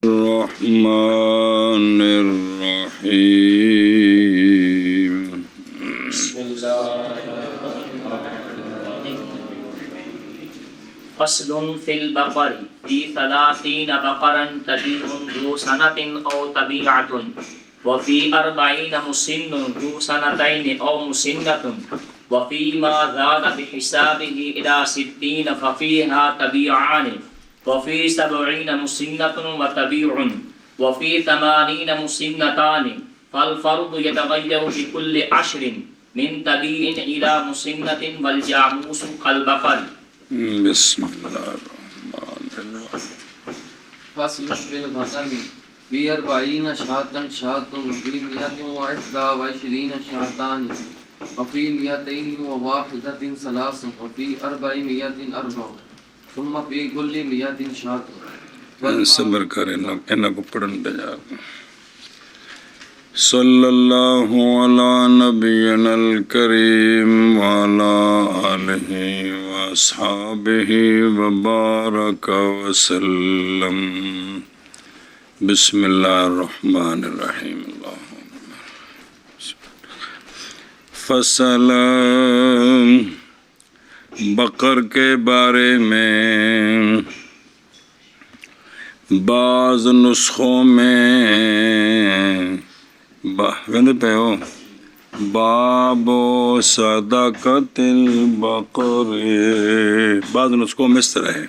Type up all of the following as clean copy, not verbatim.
الرحمن الرحيم فصل في البقر في 30 بقرا تبيع ذو سنة أو طبيعة وفي 40 مسن ذو سنتين أو مسنة وفيما زاد بحسابه إلى 60 ففيها طبيعان وفي 70 مسنة وطبيع وفي 80 مسنتان فالفرض يتغير بكل 10 من طبيع إلى مسنة والجاموس كالبقر. بسم الله الرحمن الرحيم. فصل في الغنم في 40 شاة شاة وفي 121 شاتان وفي 201 ثلاث وفي 400 أربع ثم في كل 100 شاة. صبر کریں انہاں کو پڑھن دے جا. صلی اللہ علی نبینا الکریم وعلی آلہ واصحابہ وبارک وسلم. بسم اللہ الرحمن الرحیم. فصل بقر کے بارے میں بعض نسخوں میں باب صدقۃ البقر، بعض نسخوں میں اس طرح ہے.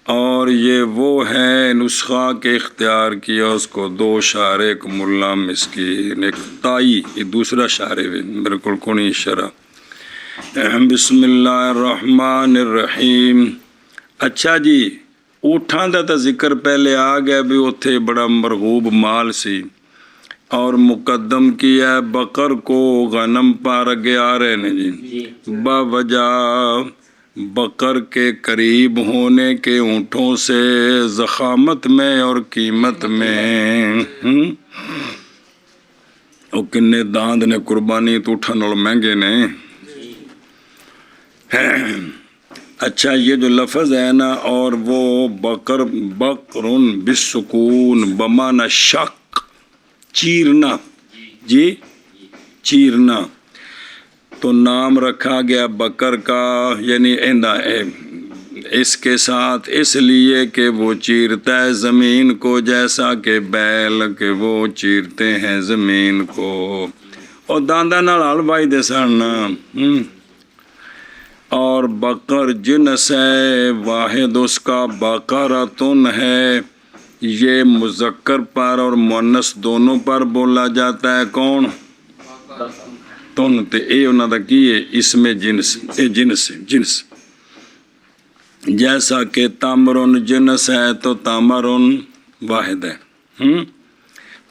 اور یہ وہ ہے نسخہ کے اختیار کیا اس کو دو شعر، ایک ملا مسکین ایک تائی، یہ دوسرا شعر ہے بالکل کونی شرح. بسم اللہ الرحمن الرحیم. اچھا جی، اونٹاں دا تا ذکر پہلے آ گیا بھی اتھے بڑا مرغوب مال سی، اور مقدم کیا ہے بقر کو غنم پار اگے آ رہے ہیں جی باوجہ بقر کے قریب ہونے کے اونٹوں سے ضخامت میں اور قیمت میں. وہ کنے داند نے قربانی تو اٹھن اور مہنگے نے. اچھا یہ جو لفظ ہے نا، اور وہ بقر بقرن بالسکون بمعنی شق، چیرنا جی چیرنا، تو نام رکھا گیا بقر کا، یعنی اس کے ساتھ اس لیے کہ وہ چیرتا ہے زمین کو جیسا کہ بیل کہ وہ چیرتے ہیں زمین کو، اور داندہ نال ہل بائی دے سن. اور بقر جنس ہے واحد اس کا بقرۃن ہے، یہ مذکر پر اور مؤنث دونوں پر بولا جاتا ہے. کون؟ تن. تے اے انہاں دا کی ہے اس میں جنس، اے جنس ہے جنس. جیسا کہ تامرن جنس ہے تو تامرن واحد ہے.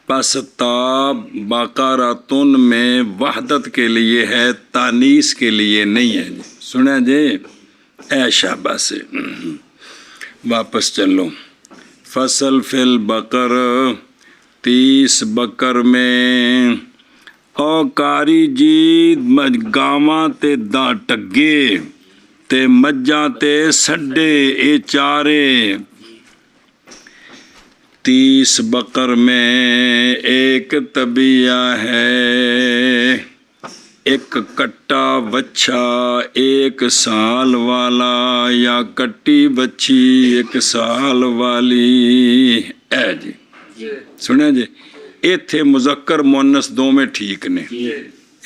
پس تا بقرۃن میں وحدت کے لیے ہے، تانیث کے لیے نہیں ہے. سنیں جی اے شاباش سے. واپس چلو. فصل فی البقر 30 بکر میں او کاری جی گاواں تے دا ٹگے تے مجھاں تے سڈے اے چارے. 30 بکر میں ایک طبیعہ ہے، ایک کٹا بچہ ایک سال والا، یا کٹی بچی ایک سال والی. اے جی سنیں جی، ایتھے مذکر مؤنث دو میں ٹھیک نے،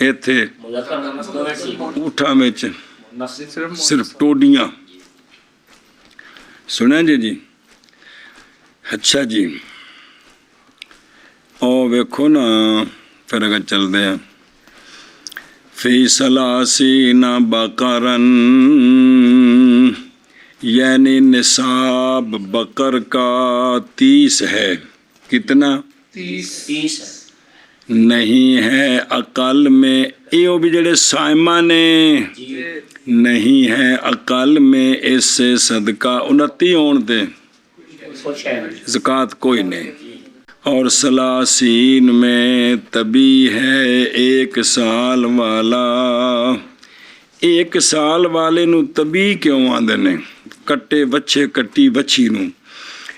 ایتھے اونٹا میں صرف ٹوڈیاں. سنیں جی. اچھا جی، او ویکھو نا پھر اگر چل دے ہیں. فی ثلاثین بقرن، یعنی نصاب بقر کا 30 ہے. کتنا؟ 30 نہیں ہے اقل میں. یہ بھی جڑے سائمہ نے نہیں ہے اقل میں اس سے صدقہ 29 ہون دے، زکوٰۃ کوئی نہیں. اور ثلاثین میں طبی ہے ایک سال والا. ایک سال والے نو طبی کیوں آندے نے؟ کٹے بچے کٹی بچی نو.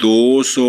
200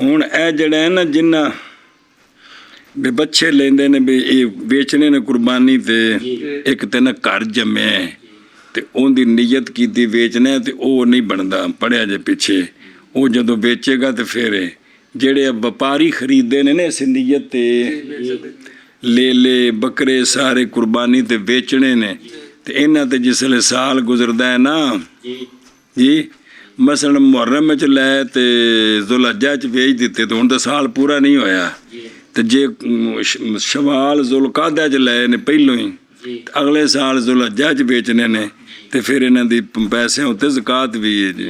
ਹੁਣ ਇਹ ਜਿਹੜਾ ਹੈ ਨਾ ਜਿੰਨਾ ਵੀ ਬੱਚੇ ਲੈਂਦੇ ਨੇ ਵੀ ਇਹ ਵੇਚਣੇ ਨੇ ਕੁਰਬਾਨੀ ਤੇ ਇੱਕ ਤੇ ਨਾ ਘਰ ਜੰਮਿਆ ਤੇ ਉਹਦੀ ਨੀਅਤ ਕੀਤੀ ਵੇਚਣਾ ਤੇ ਉਹ ਨਹੀਂ ਬਣਦਾ ਪੜਿਆ ਜੇ ਪਿੱਛੇ। ਉਹ ਜਦੋਂ ਵੇਚੇਗਾ ਤੇ ਫਿਰ ਜਿਹੜੇ ਵਪਾਰੀ ਖਰੀਦਦੇ ਨੇ ਇਸ ਨੀਅਤ ਤੇ ਲੇਲੇ ਬੱਕਰੇ ਸਾਰੇ ਕੁਰਬਾਨੀ ਤੇ ਵੇਚਣੇ ਨੇ ਤੇ ਇਹਨਾਂ ਤੇ ਜਿਸਲੇ ਸਾਲ ਗੁਜ਼ਰਦਾ ਹੈ ਨਾ ਜੀ ਮਸਲਨ ਮੁਹਰਮ ਚ ਲੈ ਤੇ ਜ਼ੁਲਹੱਜਾ ਚ ਵੇਚ ਦਿੱਤੇ ਤੇ ਹੁਣ ਤਾਂ ਸਾਲ ਪੂਰਾ ਨਹੀਂ ਹੋਇਆ ਤੇ ਜੇ ਸ਼ਵਾਲ ਜ਼ੁਲਕਾਦਾ ਚ ਲਏ ਨੇ ਪਹਿਲੋਂ ਹੀ ਅਗਲੇ ਸਾਲ ਜ਼ੁਲਹੱਜਾ ਚ ਵੇਚਣੇ ਨੇ ਤੇ ਫਿਰ ਇਹਨਾਂ ਦੀ ਪੈਸਿਆਂ ਉੱਤੇ ਜ਼ਕਾਤ ਵੀ ਹੈ ਜੀ।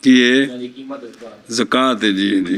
ਕੀ ਹੈ ਜ਼ਕਾਤ ਹੈ ਜੀ। ਜੀ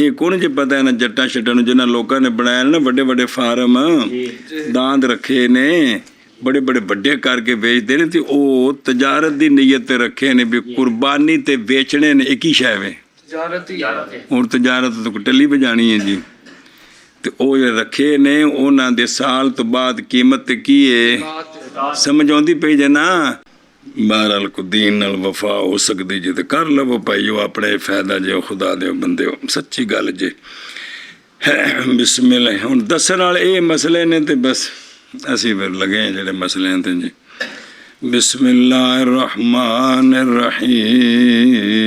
ਇਹ ਕੌਣ ਜੇ ਪਤਾ ਹੈ ਨਾ ਜੱਟਾਂ ਛੱਟਾਂ ਨੂੰ ਜਿਹਨਾਂ ਲੋਕਾਂ ਨੇ ਬਣਾਇਆ ਨਾ ਵੱਡੇ ਵੱਡੇ ਫਾਰਮ ਦਾੰਦ ਰੱਖੇ ਨੇ ਬੜੇ ਬੜੇ ਵੱਡੇ ਕਰਕੇ ਵੇਚਦੇ ਨੇ ਤੇ ਉਹ ਤਜਾਰਤ ਦੀ ਨੀਅਤ ਤੇ ਰੱਖੇ ਨੇ ਵੀ ਕੁਰਬਾਨੀ ਤੇ ਵੇਚਣੇ ਨੇ। ਇੱਕ ਹੀ ਸ਼ੈ ਵੇ ਹੁਣ ਤਜਾਰਤ ਤੋਂ ਟੱਲੀ ਵਜਾਣੀ ਹੈ ਜੀ ਤੇ ਉਹ ਰੱਖੇ ਨੇ ਉਹਨਾਂ ਦੇ ਸਾਲ ਤੋਂ ਬਾਅਦ ਕੀਮਤ ਕੀ ਹੈ ਸਮਝ ਆਉਂਦੀ ਪਈ ਜੇ ਨਾ। ਬਹਰਹਾਲ ਕੋ ਦੀਨ ਨਾਲ ਵਫਾ ਹੋ ਸਕਦੀ ਜੇ ਤੇ ਕਰ ਲਵੋ ਭਾਈ ਉਹ ਆਪਣੇ ਫਾਇਦਾ ਜੇ ਖੁਦਾ ਦੇ ਬੰਦੇ ਹੋ ਸੱਚੀ ਗੱਲ ਜੇ। ਬਿਸਮਿਲ੍ਲਾ ਹੁਣ ਦੱਸਣ ਵਾਲੇ ਇਹ ਮਸਲੇ ਨੇ ਤੇ ਬਸ ਅਸੀਂ ਫਿਰ ਲੱਗੇ ਜਿਹੜੇ ਮਸਲੇ ਤੇ ਜੀ। ਬਿਸਮਿਲ੍ਲਾਹਿਰ ਰਹਿਮਾਨਿਰ ਰਹੀਮ।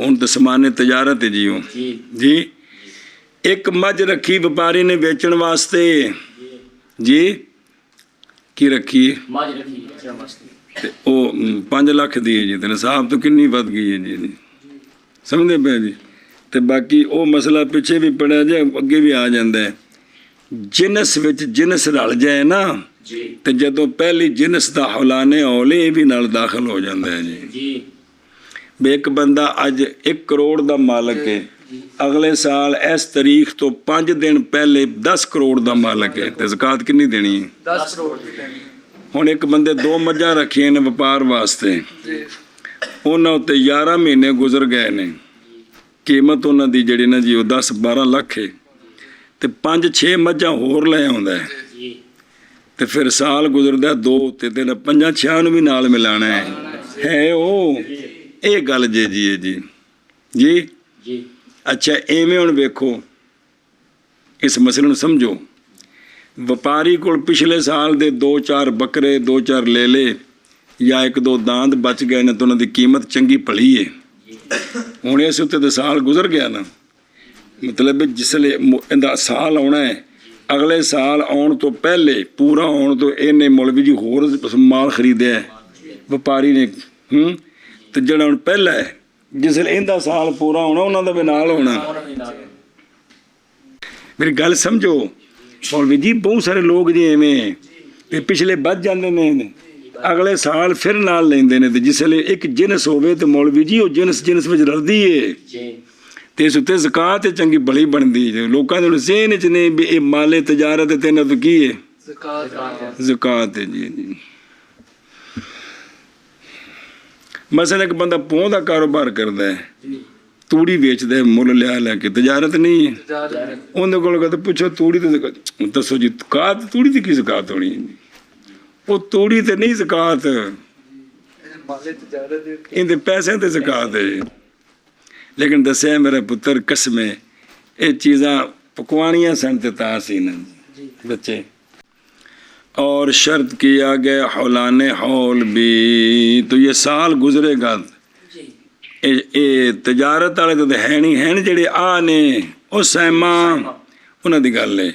ਹੁਣ ਤਾਂ ਸਮਾਨੇ ਤਜਾਰਤ ਹੈ ਜੀ। ਉਹ ਜੀ ਇੱਕ ਮੱਝ ਰੱਖੀ ਵਪਾਰੀ ਨੇ ਵੇਚਣ ਵਾਸਤੇ ਜੀ ਕੀ ਰੱਖੀ ਮੱਝ ਰੱਖੀ ਵੇਚਣ ਵਾਸਤੇ ਤੇ ਉਹ 5 ਲੱਖ ਦੀ ਹੈ ਜੀ ਤੇ ਨਿਸਾਬ ਤੋਂ ਕਿੰਨੀ ਵੱਧ ਗਈ ਹੈ ਜੀ ਸਮਝਦੇ ਪਏ ਜੀ। ਤੇ ਬਾਕੀ ਉਹ ਮਸਲਾ ਪਿੱਛੇ ਵੀ ਪੜਿਆ ਜੇ ਅੱਗੇ ਵੀ ਆ ਜਾਂਦਾ ਹੈ। ਜਿਨਸ ਵਿੱਚ ਜਿਨਸ ਰਲ ਜਾਏ ਨਾ ਤੇ ਜਦੋਂ ਪਹਿਲੀ ਜਿਨਸ ਦਾ ਹੌਲਾਨੇ ਹੌਲੇ ਇਹ ਵੀ ਨਾਲ ਦਾਖਲ ਹੋ ਜਾਂਦਾ ਹੈ ਜੀ। ਵੀ ਇੱਕ ਬੰਦਾ ਅੱਜ 1 ਕਰੋੜ ਦਾ ਮਾਲਕ ਹੈ ਅਗਲੇ ਸਾਲ ਇਸ ਤਾਰੀਖ ਤੋਂ 5 ਦਿਨ ਪਹਿਲੇ 10 ਕਰੋੜ ਦਾ ਮਾਲਕ ਹੈ ਤੇ ਜ਼ਕਾਤ ਕਿੰਨੀ ਦੇਣੀ ਹੈ 10 ਕਰੋੜ ਦੀ ਦੇਣੀ। ਹੁਣ ਇੱਕ ਬੰਦੇ 2 ਮੱਝਾਂ ਰੱਖੀਆਂ ਨੇ ਵਪਾਰ ਵਾਸਤੇ ਉਹਨਾਂ ਉੱਤੇ 11 ਮਹੀਨੇ ਗੁਜ਼ਰ ਗਏ ਨੇ ਕੀਮਤ ਉਹਨਾਂ ਦੀ ਜਿਹੜੀ ਨਾ ਜੀ ਉਹ 10-12 ਲੱਖ ਹੈ ਤੇ 5-6 ਮੱਝਾਂ ਹੋਰ ਲੈ ਆਉਂਦਾ ਹੈ ਤੇ ਫਿਰ ਸਾਲ ਗੁਜ਼ਰਦਾ 2 ਤੇ 5-6 ਨੂੰ ਵੀ ਨਾਲ ਮਿਲਾਣਾ ਹੈ ਉਹ ਇਹ ਗੱਲ ਜੀ ਜੀ ਜੀ। ਅੱਛਾ ਐਵੇਂ ਹੁਣ ਵੇਖੋ ਇਸ ਮਸਲੇ ਨੂੰ ਸਮਝੋ। ਵਪਾਰੀ ਕੋਲ ਪਿਛਲੇ ਸਾਲ ਦੇ 2-4 ਬੱਕਰੇ 2-4 ਲੈ ਲੇ ਜਾਂ 1-2 ਦਾੰਦ ਬਚ ਗਏ ਨੇ ਤਾਂ ਉਹਨਾਂ ਦੀ ਕੀਮਤ ਚੰਗੀ ਭਲੀ ਹੈ। ਹੁਣ ਇਸ ਉੱਤੇ ਤਾਂ ਸਾਲ ਗੁਜ਼ਰ ਗਿਆ ਨਾ ਮਤਲਬ ਜਿਸਲੇ ਇਹਦਾ ਸਾਲ ਆਉਣਾ ਹੈ ਅਗਲੇ ਸਾਲ ਆਉਣ ਤੋਂ ਪਹਿਲੇ ਪੂਰਾ ਆਉਣ ਤੋਂ ਇਹਨੇ ਮੌਲਵੀ ਜੀ ਹੋਰ ਮਾਲ ਖਰੀਦਿਆ ਵਪਾਰੀ ਨੇ ਤੇ ਜਿਹੜਾ ਹੁਣ ਪਹਿਲਾਂ ਹੈ ਜਿਸਲੇ ਇਹਦਾ ਸਾਲ ਪੂਰਾ ਹੋਣਾ ਉਹਨਾਂ ਦਾ ਵੀ ਨਾਲ ਹੋਣਾ। ਮੇਰੀ ਗੱਲ ਸਮਝੋ ਮੌਲਵੀ ਜੀ ਬਹੁਤ ਸਾਰੇ ਲੋਕ ਜੀ ਐਵੇਂ ਤੇ ਪਿਛਲੇ ਵੱਧ ਜਾਂਦੇ ਨੇ ਅਗਲੇ ਸਾਲ ਫਿਰ ਨਾਲ ਲੈਂਦੇ ਨੇ ਤੇ ਜਿਸਲੇ ਇੱਕ ਜਿਨਸ ਹੋਵੇ ਤੇ ਮੌਲਵੀ ਜੀ ਉਹ ਜਿਨਸ ਵਿੱਚ ਰਲਦੀ ਏ ਤੇ ਇਸ ਉੱਤੇ ਜ਼ਕਾਤ ਚੰਗੀ ਭਲੀ ਬਣਦੀ ਜੇ ਲੋਕਾਂ ਦੇ ਜ਼ਿਹਨ 'ਚ ਨੇ ਵੀ ਇਹ ਮਾਲੇ ਤਜਾਰਤ ਤੇ ਇਹਨਾਂ ਤੋਂ ਕੀ ਹੈ ਜ਼ਕਾਤ ਹੈ ਜੀ। ਮਸਲਾ ਇੱਕ ਬੰਦਾ ਪੋਹ ਦਾ ਕਾਰੋਬਾਰ ਕਰਦਾ ਹੈ ਤੂੜੀ ਵੇਚਦਾ ਮੁੱਲ ਲਿਆ ਕੇ ਤਜਾਰਤ ਨਹੀਂ ਹੈ ਉਹਦੇ ਕੋਲ ਕਹਿੰਦੇ ਪੁੱਛੋ ਤੂੜੀ ਤੇ ਦੱਸੋ ਜੀ ਤੂੜੀ ਦੀ ਕੀ ਜ਼ਕਾਤ ਹੋਣੀ ਹੈ وہ توڑی تے نہیں زکات ان پیسے تے زکات ہے لیکن دسیا میرا پتر قسمے یہ چیزاں پکوانیاں سن تے تاں سی بچے اور شرط کیا گیا حولان حول بھی تو یہ سال گزرے گا تجارت والے تو ہے نہیں جڑے آ نے وہ سیما انہوں دی گل ہے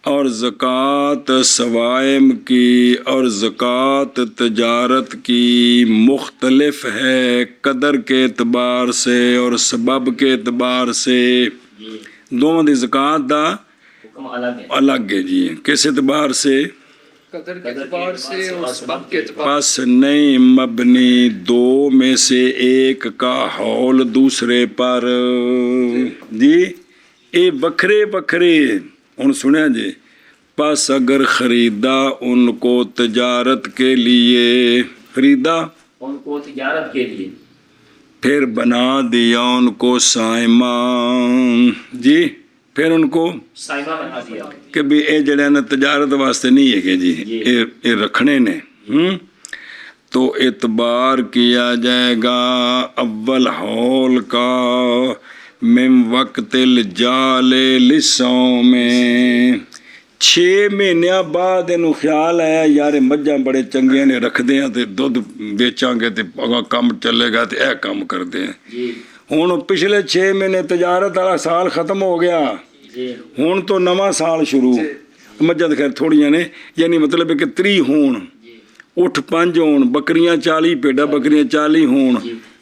اور زکوٰۃ سوائم کی اور زکوٰۃ تجارت کی مختلف ہے قدر کے اعتبار سے اور سبب کے اعتبار سے دونوں دی زکوٰۃ دا حکم الگ ہے الگ ہے جی کس اعتبار سے قدر کے اعتبار سے اور سبب کے اعتبار پس نہیں مبنی دو میں سے ایک کا حول دوسرے پر جی اے بکھرے بکھرے ہن سنیا جی پس اگر خریدا ان کو تجارت کے لیے خریدا ان کو تجارت کے لیے پھر بنا دیا ان کو سائمہ جی پھر ان کو سائمہ بنا دیا کہ بھی اے جڑے نا تجارت واسطے نہیں ہے کہ جی اے رکھنے نے تو اعتبار کیا جائے گا اول حول کا من وقت الجال للصوم میں 6 مہینیاں بعد انہوں خیال آیا یار مجھاں بڑے چنگے نے رکھ دیں تے دودھ بیچاں گے تے اگا کام چلے گا تے اے کام کر دیں ہوں پچھلے 6 مہینے تجارت والا سال ختم ہو گیا ہوں تو نواں سال شروع مجھاں خیر تھوڑیاں نے یعنی مطلب ہے کہ 30 ہون اٹھ 5 ہون بکریاں 40 پیڈا بکریاں 40 ہون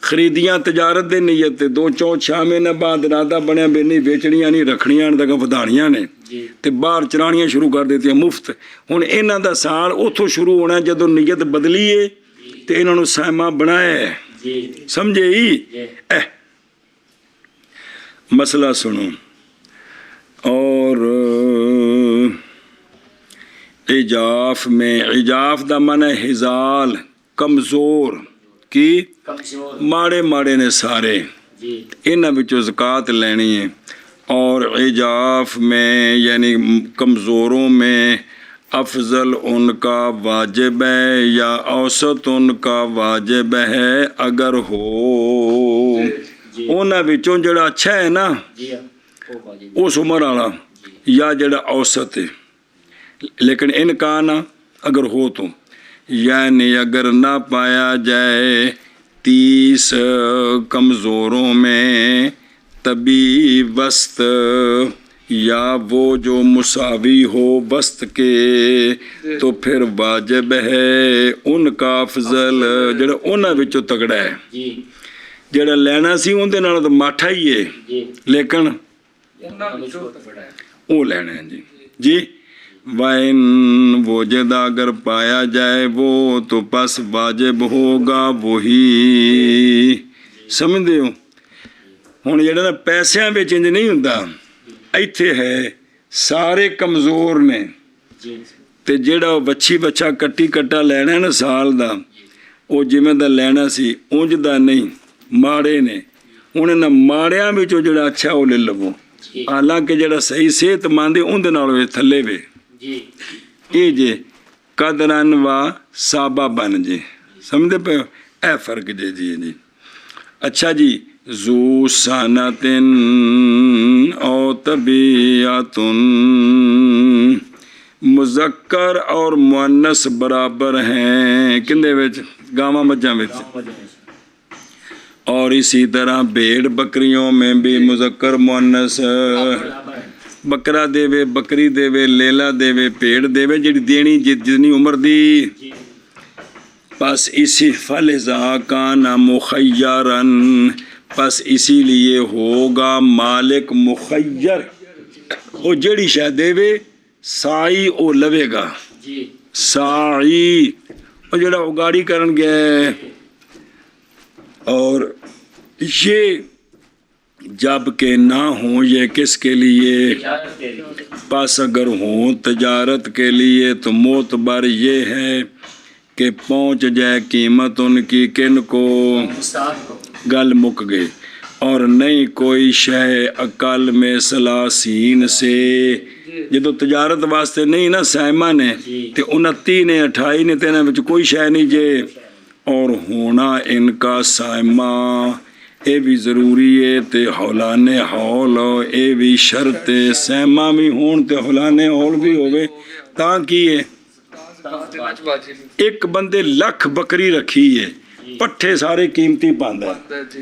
خریدیاں تجارت دے نیت 2-4 مہینے بعد ارادہ بنیا بے نہیں بیچنیاں نہیں رکھنیاں تک ودھانیاں نے تے باہر چرانیاں شروع کر دیتی مفت ہوں انہاں دا سال اتھوں شروع ہونا جدوں نیت بدلی ہے تے انہاں نوں سائمہ بنایا ہے سمجھے ہی مسئلہ سنو اور عجاف میں عجاف دا معنی ہزال کمزور کی ماڑے ماڑے نے سارے انہاں وچوں زکوٰۃ لینی ہے اور عجاف میں یعنی کمزوروں میں افضل ان کا واجب ہے یا اوسط ان کا واجب ہے اگر ہو انہاں وچوں جڑا اچھا ہے نا اس عمر والا یا جڑا اوسط ہے لیکن ان کا نا اگر ہو تو یعنی اگر نہ پایا جائے 30 کمزوروں میں طبی وسط یا وہ جو مساوی ہو وسط کے تو پھر واجب ہے ان کا افضل جڑا انہاں وچوں تگڑا ہے جڑا لینا سی اون دے نال تو ماٹھا ہی ہے لیکن وہ لینا ہے جی وَإِن وجدہ اگر پایا جائے وہ تو پس واجب ہوگا وہی سمجھتے ہو ہوں جڑا نا پیسیاں وچ انج نہیں ہوندا ایتھے ہے سارے کمزور نے تے جڑا بچی بچہ کٹی کٹا لینا ہے نا سال دا وہ جویں دا لینا سی اونج دا نہیں ماڑے نے ہوں انہاں ماڑیاں وچوں جڑا اچھا وہ لے لو حالانکہ جڑا صحیح صحت مند ہے اون دے نال تھلے وے یہ جے قدرن و صابہ بن جے سمجھے پہ اے فرق جی اچھا جی ذو سانتن او طبیعتن مذکر اور مؤنث برابر ہیں کندے وچ گاواں مجھاں وچ اور اسی طرح بھیڑ بکریوں میں بھی مذکر مؤنث بکرا دے وے بکری دے وے لیلا دے وے پیڑ دے وے جڑی دینی جتنی عمر دی پس اسی فلذا کان مخیرن پس اسی لیے ہوگا مالک مخیر وہ جڑی شے دے وے سائی او لوے گا سائی وہ جڑا اگاڑی کرن گئے اور یہ جب کہ نہ ہوں یہ کس کے لیے پس اگر ہوں تجارت کے لیے تو معتبر یہ ہے کہ پہنچ جائے قیمت ان کی کن کو گل مک گئے اور نہیں کوئی شے اقل میں 30 سے ਜਦੋਂ ਤਜਾਰਤ ਵਾਸਤੇ ਨਹੀਂ ਨਾ ਸੈਮਾ ਨੇ ਜੀ। ਤੇ 29 ਨੇ 28 ਨੇ ਤੇ ਇਹਨਾਂ ਵਿੱਚ ਕੋਈ ਸ਼ੈ ਨਹੀਂ ਜੇ ਔਰ ਹੋਣਾ ਇਨਕਾ ਸਾਇਮਾ ਇਹ ਵੀ ਜ਼ਰੂਰੀ ਹੈ ਤੇ ਹੌਲਾਨੇ ਹੌਲ ਇਹ ਵੀ ਸ਼ਰਤ ਹੈ ਸੈਮਾ ਵੀ ਹੋਣ ਤੇ ਹੌਲਾਨੇ ਹੌਲ ਵੀ ਹੋਵੇ ਤਾਂ ਕੀ ਹੈ ਜ਼ਕਾਤ ਦੇਣਾ ਵਾਜਿਬ ਇੱਕ ਬੰਦੇ ਲੱਖ ਬੱਕਰੀ ਰੱਖੀ ਹੈ ਪੱਠੇ ਸਾਰੇ ਕੀਮਤੀ ਪਾਉਂਦਾ ਹੈ ਜੀ।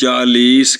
40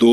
2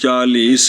40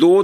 2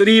30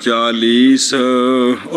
40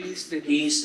30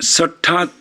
60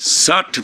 60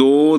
2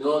2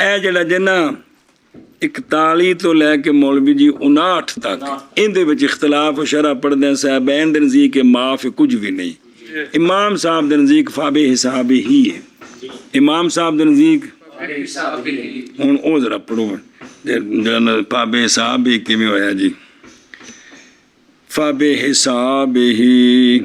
ਇਹ ਜਿਹੜਾ ਜੇ ਨਾ 41 ਤੋਂ ਲੈ ਕੇ ਮੌਲਵੀ ਜੀ 59 ਤੱਕ ਇਹਦੇ ਵਿੱਚ ਇਖਤਲਾਫ ਸ਼ਰਅ ਪੜਦੇ ਸਾਹਿਬਾਨ ਦੇ ਨਜ਼ਦੀਕ ਕੇ ਮਾਫ ਕੁਝ ਵੀ ਨਹੀਂ ਇਮਾਮ ਸਾਹਿਬ ਦੇ ਨਜ਼ਦੀਕ ਫਾਬੇ ਹਿਸਾਬ ਹੀ ਹੈ ਇਮਾਮ ਸਾਹਿਬ ਦੇ ਨਜ਼ਦੀਕ ਹੁਣ ਉਹ ਜ਼ਰਾ ਪੜੋ ਜਿਹੜਾ ਫਾਬੇ ਹਿਸਾਬ ਹੀ ਕਿਵੇਂ ਹੋਇਆ ਜੀ ਫਾਬੇ ਹਿਸਾਬ ਹੀ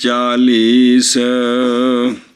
40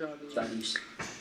40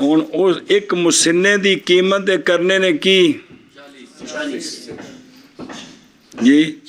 ਹੁਣ ਉਹ ਇੱਕ ਮੁਸਿੰਨੇ ਦੀ ਕੀਮਤ ਦੇ ਕਰਨੇ ਨੇ ਕੀ 40 ਜੀ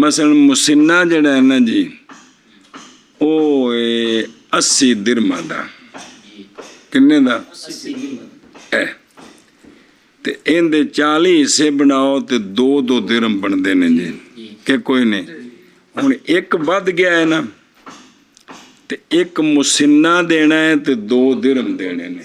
ਮਸਲਨ ਮੁਸਿੰਨਾ ਜਿਹੜਾ ਹੈ ਨਾ ਜੀ ਉਹ 80 ਦਿਰਮਾਂ ਦਾ ਕਿੰਨੇ ਦਾ 80 ਐ ਤੇ ਇਹਦੇ 40 ਹਿੱਸੇ ਬਣਾਓ ਤੇ 2-2 ਦਿਰਹਮ ਬਣਦੇ ਨੇ ਜੀ ਕਿ ਕੋਈ ਨਹੀਂ। ਹੁਣ ਇੱਕ ਵੱਧ ਗਿਆ ਹੈ ਨਾ ਤੇ ਇੱਕ ਮੁਸਿੰਨਾ ਦੇਣਾ ਹੈ ਤੇ 2 ਦਿਰਹਮ ਦੇਣੇ ਨੇ।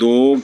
2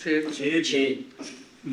6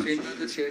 6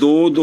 2-2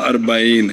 40।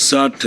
60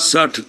60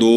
2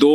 2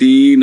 3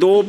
2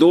2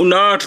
59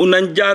49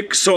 100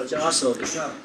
50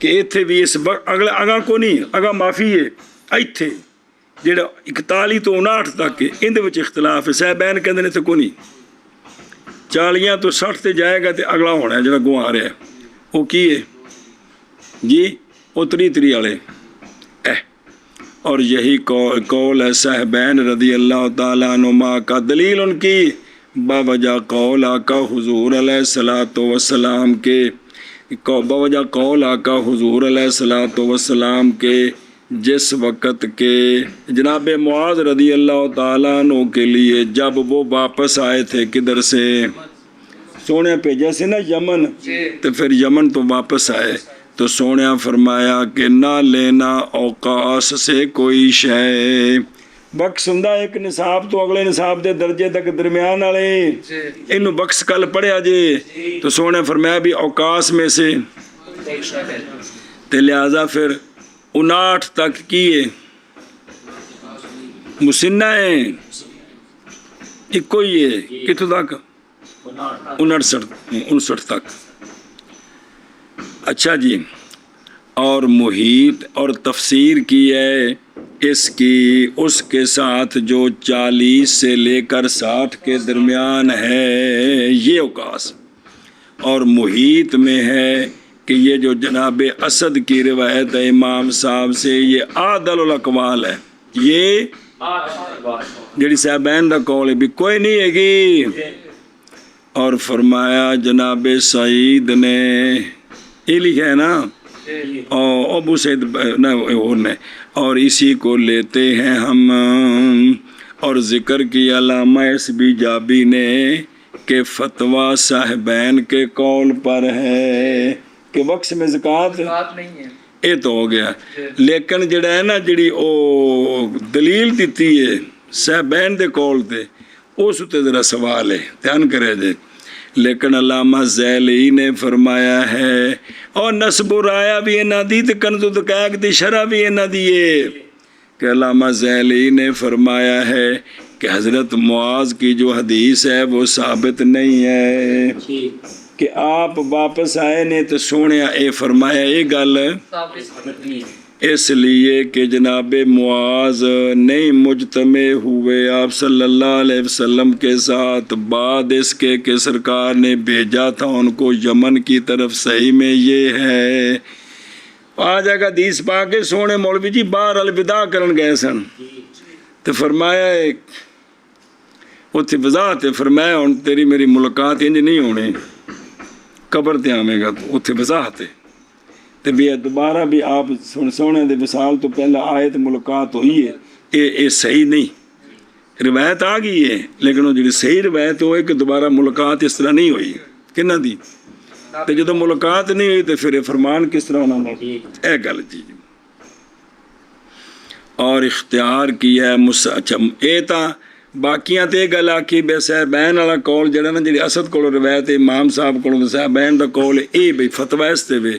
کہ ਇੱਥੇ ਵੀ ਇਸ ਅਗਲਾ ਅਗਾ ਕੋ ਨਹੀਂ ਅਗਾ ਮਾਫੀ ਹੈ ਇੱਥੇ ਜਿਹੜਾ 41 ਤੋਂ 59 ਤੱਕ ਇਹਦੇ ਵਿੱਚ ਇਖਤਲਾਫ ਹੈ। ਸਾਹਿਬੈਨ ਕਹਿੰਦੇ ਨੇ ਇੱਥੇ ਕੋ ਨਹੀਂ 40 ਤੋਂ 60 ਤੇ ਜਾਏਗਾ ਤੇ ਅਗਲਾ ਹੋਣਾ ਜਿਹੜਾ ਗੁਆ ਰਿਹਾ ਉਹ ਕੀ ਹੈ ਜੀ ਉਹ 33 ਵਾਲੇ اور یہی قول ہے صاحبین رضی اللہ تعالیٰ عنہما کا دلیل ان کی باوجہ قول آقا حضور علیہ السلام کے باوجہ قول آقا حضور علیہ السلام کے جس وقت کے جناب معاذ رضی اللہ تعالیٰ عنہ کے لیے جب وہ واپس آئے تھے کدھر سے سونے بھیجا سے نا یمن تو پھر یمن تو واپس آئے تو سونے فرمایا کہ نہ لینا اوقاس سے کوئی شے بخش ہوں ایک نصاب تو اگلے نصاب دے درجے تک درمیان والے اینو بخش کل پڑھیا جی تو سونے فرمایا بھی اوقاس میں سے تے لہذا پھر 59 تک کیے مسنہ ہے ایک ہی ہے کتوں تک 59 تک اچھا جی اور محیط اور تفسیر کی ہے اس کی اس کے ساتھ جو 40 سے لے کر 60 کے درمیان ہے یہ اوقاس اور محیط میں ہے کہ یہ جو جناب اسد کی روایت ہے امام صاحب سے یہ عادل الاقوال ہے یہ جڑی صاحبین دا قول ہے بھی کوئی نہیں ہے گی اور فرمایا جناب سعید نے یہ لکھا ہے نا ابو سعید نے اور اسی کو لیتے ہیں ہم اور ذکر کیا علامہ اس بی جابی نے کہ فتویٰ صاحبین کے قول پر ہے کہ وقت میں زکوٰۃ نہیں ہے یہ تو ہو گیا لیکن جڑا ہے نا جڑی او دلیل دیتی ہے صاحبین دے قول تے اس تے ذرا سوال ہے دھیان کرے جے لیکن علامہ ذیلی نے فرمایا ہے اور نسب و رایا بھی انہاں دی تے کنز و دقائق دی شرح بھی انہاں دی ہے کہ علامہ ذیلی نے فرمایا ہے کہ حضرت معاذ کی جو حدیث ہے وہ ثابت نہیں ہے کہ آپ واپس آئے نے تو سونے اے فرمایا یہ گل اس لیے کہ جناب معاذ نہیں مجتمع ہوئے آپ صلی اللہ علیہ وسلم کے ساتھ بعد اس کے کہ سرکار نے بھیجا تھا ان کو یمن کی طرف صحیح میں یہ ہے آ جائے گا حدیث پا کے سونے مولوی جی باہر الوداع کرن گئے سن تو فرمایا ایک اتھی وضاحت فرمایا ہوں تیری میری ملاقات انج نہیں ہونی قبر تے آویں گا تو اتھی وضاحت ہے تو بھی دوبارہ بھی آپ سونے دے وصال تو پہلا آئے تو ملاقات ہوئی ہے یہ صحیح نہیں روایت آ گئی ہے لیکن وہ جڑی صحیح روایت وہ ہے کہ دوبارہ ملاقات اس طرح نہیں ہوئی کنہ دی تو جدو ملاقات نہیں ہوئی تو پھر فرمان کس طرح ہونا اے گل جی اور اختیار کیا ہے اچھا اے تا باقیاں تے گل آکی بے صاحبین والا قول جڑا نا جڑی اسد کو روایت امام صاحب کو صاحبین دا قول اے بھئی فتویٰ اس تے بے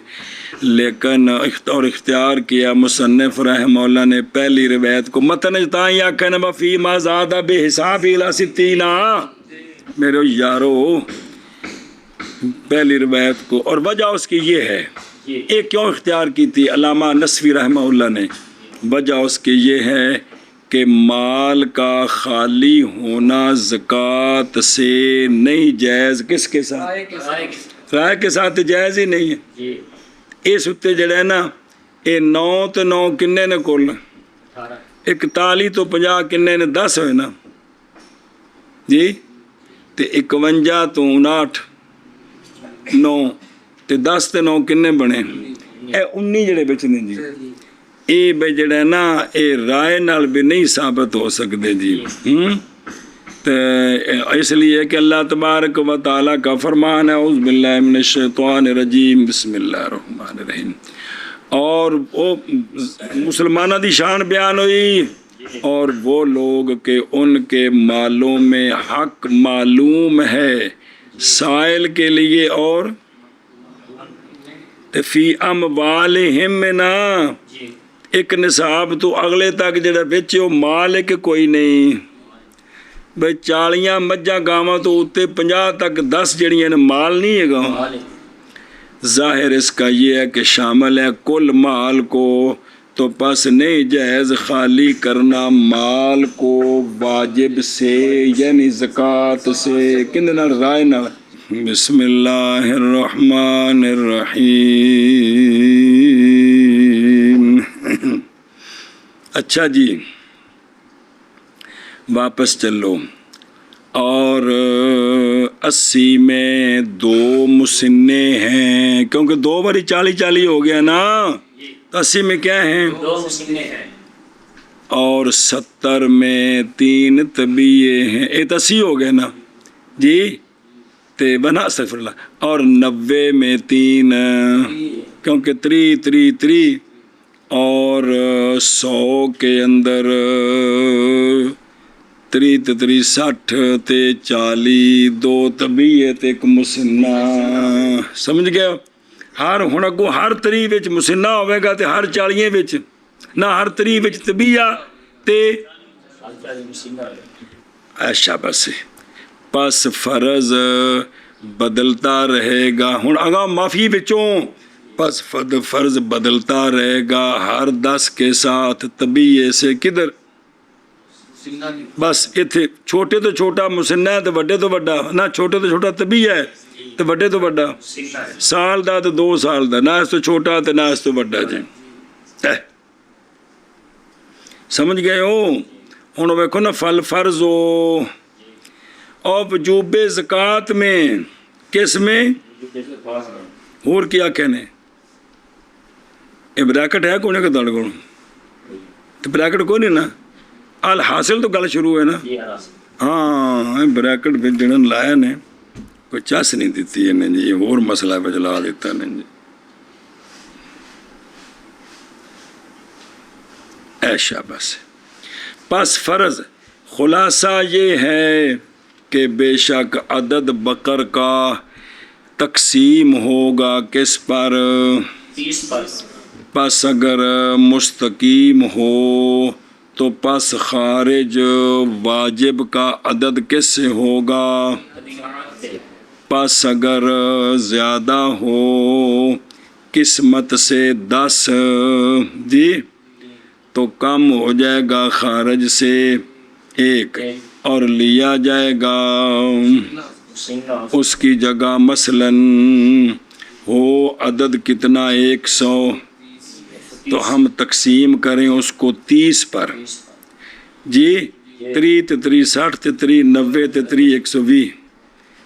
لیکن اور اختیار کیا مصنف رحمہ اللہ نے پہلی روایت کو متن جتائیں آکھنا بفی ما زادہ بے حساب الہ ستینہ میرے یارو پہلی روایت کو اور وجہ اس کی یہ ہے ایک کیوں اختیار کی تھی علامہ نصفی رحمہ اللہ نے وجہ اس کی یہ ہے کہ مال کا خالی ہونا زکوٰۃ سے نہیں جائز کس کے ساتھ رائے کے ساتھ جائز ہی نہیں ہے اس اتے جڑا ہے نا یہ 9 تو 9 کنے نے کل 41 تو 50 کنے نے 10 ہوئے نا جی تے 51 تو 59 9 تے 10 تے 9 کنے بنے اے 19 جڑے بچنے جی اے بے جڑا ہے نا اے رائے نال بھی نہیں ثابت ہو سکتے جی تو اس لیے کہ اللہ تبارک و تعالیٰ کا فرمان ہے اعوذ باللہ من الشیطان الرجیم بسم اللہ الرحمن الرحیم اور وہ مسلمانہ دی شان بیان ہوئی اور وہ لوگ کہ ان کے مالوں میں حق معلوم ہے سائل کے لیے اور فی اموالہم میں نا ایک نصاب تو اگلے تک جڑا بچے وہ مال ہے کہ کوئی نہیں بھئی 40 مجھا گاواں تو اتے 50 تک 10 جڑیاں نے مال نہیں ہے گاواں ظاہر اس کا یہ ہے کہ شامل ہے کل مال کو، تو پس نہیں جائز خالی کرنا مال کو واجب سے یعنی زکوٰۃ سے۔ کندے نال رائے نال بسم اللہ الرحمن الرحیم۔ اچھا جی واپس چلو، اور 80 میں 2 مسنے ہیں، کیونکہ 2 باری 40 ہو گیا نا، تو 80 میں کیا ہیں؟ 2 مسنے ہیں، اور 70 میں 3 طبیعے ہیں، 80 ہو گئے نا جی، تے بنا استغفر اللہ، اور 90 میں 3 کیونکہ 3 اور 100 کے اندر 3 تے 3 60 تے 40 2 طبیعے تے 1 مسنہ، سمجھ گئے؟ ہر ہن اگوں ہر 3 وچ مسنہ ہوے گا تے ہر 40 وچ نہ، ہر 3 وچ طبیعہ تے ایشا بس پس فرض بدلتا رہے گا۔ ہن اگاں معافی وچوں پس فرض بدلتا رہے گا ہر 10 کے ساتھ طبیعے سے۔ کدھر؟ بس اتنے چھوٹے تو چھوٹا مسنہ ہے تو وڈے تو وڈا نہ، چھوٹے تو چھوٹا طبیعہ ہے تو وڈے تو وڈا، سال دا تو 2 سال دا، نہ اس تو چھوٹا تو نہ اس تو وڈا جی۔ سمجھ گئے ہو؟ ہن ویکھو نا، فل فرض ہو اور وجوب زکوٰۃ میں کس میں اور کیا کہنے؟ یہ بریکٹ ہے کونے کا دڑ گڑ تو بریکٹ کوئی نہیں نا، الحاصل تو گل شروع ہے نا۔ ہاں بریکٹ بھی جنہوں لایا نے کوئی چس نہیں دیتی ہے جی، یہ اور مسئلہ پہ چلا دیتا نے جی۔ ایشا بس پس فرض خلاصہ یہ ہے کہ بے شک عدد بقر کا تقسیم ہوگا کس پر؟ 30 پر۔ پس اگر مستقیم ہو تو پس خارج واجب کا عدد کس سے ہوگا؟ پس اگر زیادہ ہو قسمت سے 10 جی، تو کم ہو جائے گا خارج سے 1 اور لیا جائے گا اس کی جگہ، مثلاً ہو عدد کتنا 100، تو ہم تقسیم کریں اس کو 30 پر جی، 3 تے 3 60 تے 3 90 تے 3 120۔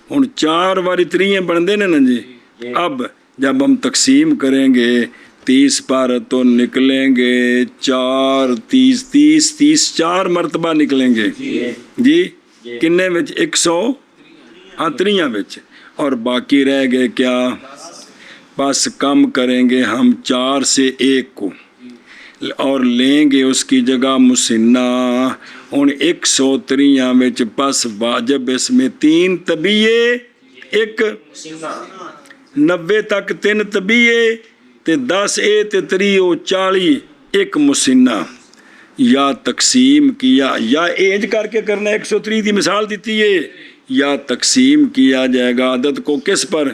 ہن 4 باری 3 بندے نے نا جی۔ اب جب ہم تقسیم کریں گے 30 پر تو نکلیں گے 4 30 30 30 4 مرتبہ نکلیں گے جی، کنے وچ 100 ہاں 3 وچ، اور باقی رہ گئے کیا؟ بس کم کریں گے ہم 4 سے 1 کو اور لیں گے اس کی جگہ مسنہ۔ ہن 103 وچ پس واجب اس میں 3 طبیعے 1، 90 تک 3 طبیعے تے 10 اے تے 3 40 1 مسنہ۔ یا تقسیم کیا، یا اینج کر کے کرنا، 103 دی مثال دیتی ہے، یا تقسیم کیا جائے گا عدد کو کس پر؟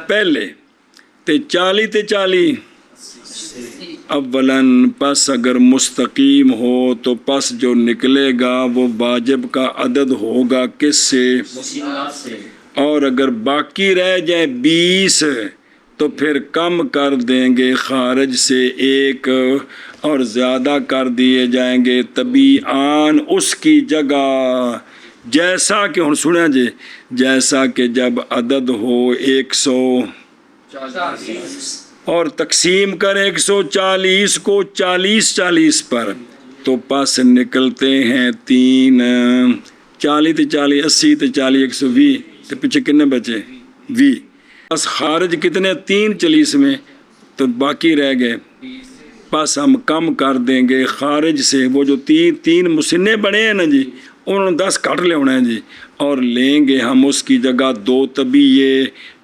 پہلے تے 40 تے 40 اولاً، پس اگر مستقیم ہو تو پس جو نکلے گا وہ واجب کا عدد ہوگا کس سے؟ اور اگر باقی رہ جائے 20 تو پھر کم کر دیں گے خارج سے 1 اور زیادہ کر دیے جائیں گے طبیعان اس کی جگہ، جیسا کہ ہن سنیں جی، جیسا کہ جب عدد ہو 100 اور تقسیم کریں 140 کو 40 پر، تو پس نکلتے ہیں 3 40 تے 40 80 تے 40 120 تے پیچھے کنے بچے 20۔ پس خارج کتنے 3 40 میں تو باقی رہ گئے، پس ہم کم کر دیں گے خارج سے وہ جو 3 مسنے بنے ہیں نا جی، انہوں نے 10 کٹ لے ہونا ہے جی، اور لیں گے ہم اس کی جگہ 2 طبیعے۔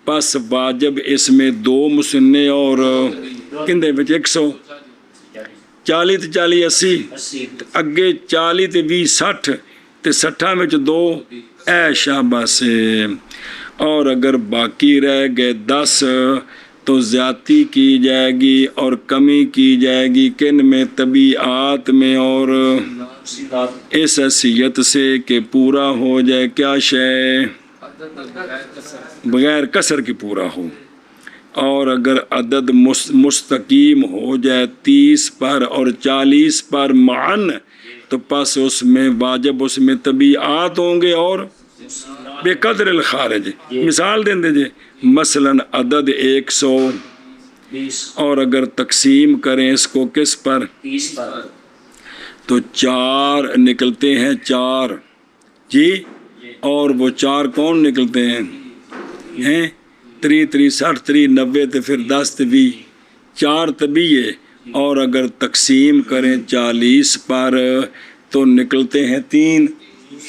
پس واجب اس میں 2 مسنے اور کندے بچ 100 40 تے 40 80 اگے 40 تے 20 60 تے 60 میں 2 اے شاباش۔ اور اگر باقی رہ گئے 10 تو زیادتی کی جائے گی اور کمی کی جائے گی کن میں؟ طبیعات میں اور اس حیثیت سے کہ پورا ہو جائے کیا شے؟ بغیر کسر کے پورا ہو. اور اگر عدد مستقیم ہو جائے 30 پر اور 40 پر معن تو پس اس میں واجب اس میں طبیعات ہوں گے اور بے قدر الخارج. مثال دیں جی مثلا عدد 120 اور اگر تقسیم کریں اس کو کس پر؟ 30 پر. تو 4 نکلتے ہیں 4 جی. اور وہ 4 کون نکلتے ہیں؟ 3 3 60 3 90 تو پھر 10 بھی 4 طبیعے. اور اگر تقسیم کریں 40 پر تو نکلتے ہیں 3.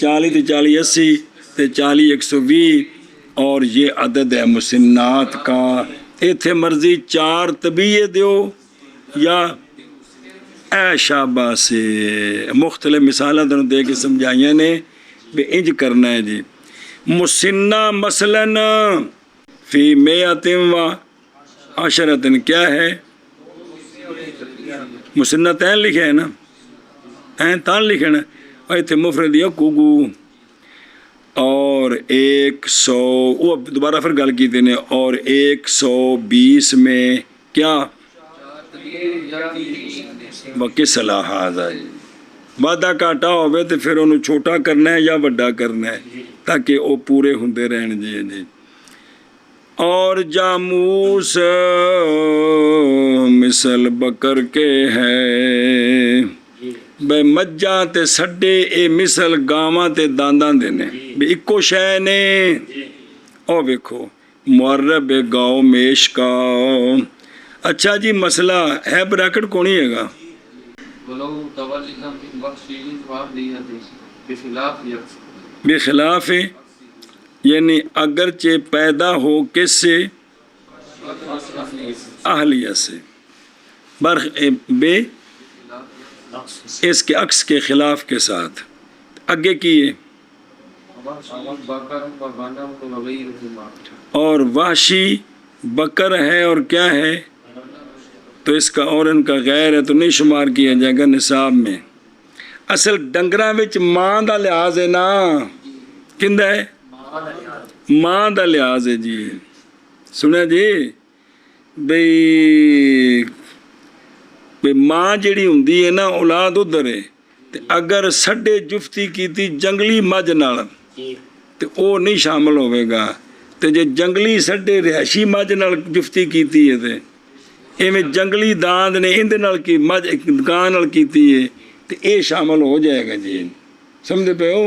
40 تو 40 80 تو 40 120. اور یہ عدد ہے مسنات کا. ایتھے مرضی 4 طبیعے دیو یا اے شابہ سے مختلف مثالیں دے کے سمجھائیاں نے بھی انج کرنا ہے جی. مسنہ مثلاً فی میت و عشرۃ کیا ہے؟ مسنہ تین لکھے ہے نا تان لکھے نا اور اتنے مفرد یا کوگو. اور 100 وہ دوبارہ پھر گل کی نے. اور 120 میں کیا کس صلاح آ وعدہ کاٹا ہوئے تو پھر انہوں چھوٹا کرنا ہے یا بڑا کرنا ہے تاکہ وہ پورے ہوندے رہن جی جی. اور جاموس مثل بکر کے ہے بے مجھا تے سڈے اے مثل گاواں تے دانداں دے نے بے اکو شے نے. او ویکھو معرب گاؤں میش کا. اچھا جی مسئلہ ہے بریکٹ کونی ہے گا بخلاف یعنی اگرچہ پیدا ہو کس سے؟ اہلیہ سے. بے اس کے عکس کے خلاف کے ساتھ آگے کیے. اور وحشی بکر ہے اور کیا ہے تو اس کا اور ان کا غیر ہے تو نہیں شمار کیا جائے گا نصاب میں. اصل ڈنگراں وچ ماں دا لحاظ ہے نا کندہ ہے؟ ماں دا لحاظ ہے جی. سنیا جی بھئی ماں جڑی ہوندی ہے نا اولاد ادھر ہے تے اگر سڈے جفتی کیتی جنگلی مجھ نال تے او نہیں شامل ہوئے گا. تے جے جنگلی سڈے رہائشی مجھ نال جفتی کیتی ہے تے ایویں جنگلی داند نے اندے نال کی مجھ گاں نال کیتی ہے تے اے شامل ہو جائے گا جی. سمجھے پے ہو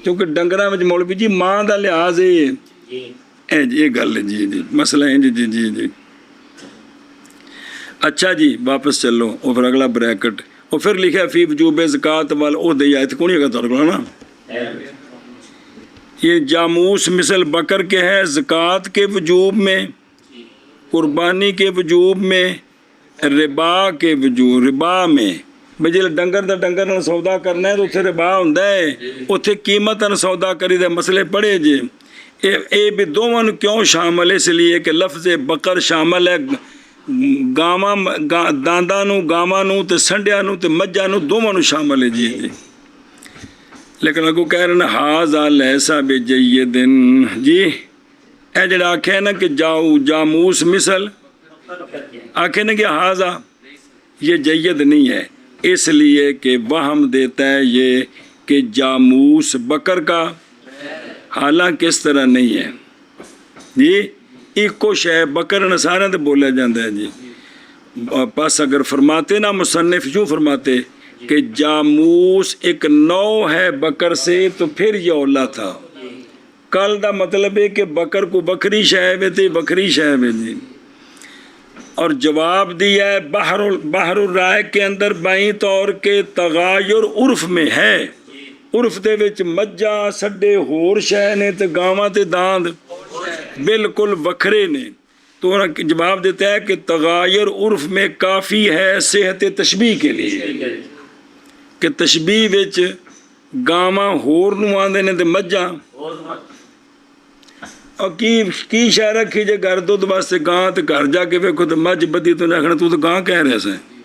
کیونکہ ڈنگراں وچ مولوی جی ماں دا لحاظ ہے اے جی یہ گل ہے جی جی مسئلہ ہے جی جی جی جی. اچھا جی واپس چلو اور پھر اگلا بریکٹ اور پھر لکھا فی وجوب زکوٰۃ وال او دے آیت کون ہے تھوڑے کو نا. یہ جاموس مثل بکر کے ہے زکوٰۃ کے وجوب میں قربانی کے وجوب میں ربا کے وجوب ربا میں. بھئی جے ڈنگر دا ڈنگر نال سودا کرنا ہے تو اتنے ربا ہوندا ہے اتنے قیمت نال سودا کری دے مسئلے پڑھے جے. اے بھی دونوں کیوں شامل ہے؟ اس لیے کہ لفظ بکر شامل ہے گاواں دانداں نو گاواں نو تے سنڈیاں نو تے مجھاں نو دونوں شامل ہے جی جی. لیکن اگو کہہ رہے ہیں ہاذا لیسا بجیدن جی. اے جڑا آکھے نا کہ جاؤ جاموس مثل آکھے نا کہ ہاذا یہ جید نہیں ہے اس لیے کہ وہم دیتا ہے یہ کہ جاموس بکر کا حالانکہ اس طرح نہیں ہے جی. ایک شے بکر نصارہ تے بولا جاندہ ہے جی. پس اگر فرماتے نا مصنف یوں فرماتے کہ جاموس ایک نوع ہے بکر سے تو پھر یہ اولا تھا. کل دا مطلب ہے کہ بکر کو بکری شے میں تے بکری شے میں جی. اور جواب دیا ہے بحر الرائے کے اندر بائیں طور کے تغایر عرف میں ہے. عرف دے وچ مجھا سڈے ہور شے نے تے گاواں تے داند بالکل وکھرے نے. تو جواب دیتا ہے کہ تغایر عرف میں کافی ہے صحت تشبیہ کے لیے کہ تشبیہ وچ گاواں ہور نو آندے نے تے مجھا ਕੀ ਸ਼ੈ ਰੱਖੀ ਜੇ ਘਰ ਦੁੱਧ ਵਾਸਤੇ ਗਾਂ, ਤੇ ਘਰ ਜਾ ਕੇ ਵੇਖੋ ਤੇ ਮੱਝ ਬੱਧੀ ਤੋਂ ਆਖਣਾ ਤੂੰ ਤਾਂ ਗਾਂ ਕਹਿ ਰਿਹਾ ਸੀ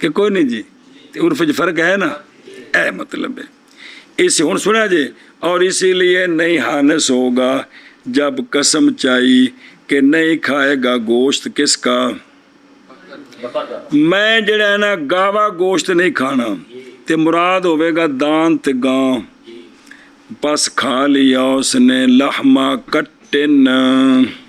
ਕਿ ਕੋਈ ਨਹੀਂ ਜੀ। ਤੇ ਉਰਫ 'ਚ ਫਰਕ ਹੈ ਨਾ, ਇਹ ਮਤਲਬ ਹੈ। ਇਸ ਹੁਣ ਸੁਣਾ ਜੇ, اور اسی لیے نہیں حانس ہوگا جب قسم چائی کہ نہیں کھائے گا گوشت کس کا، میں جڑا ہے نا گاوا گوشت نہیں کھانا، تے مراد ہوئے گا دان تے گاں، بس کھا لیا اس نے لحمہ کٹن،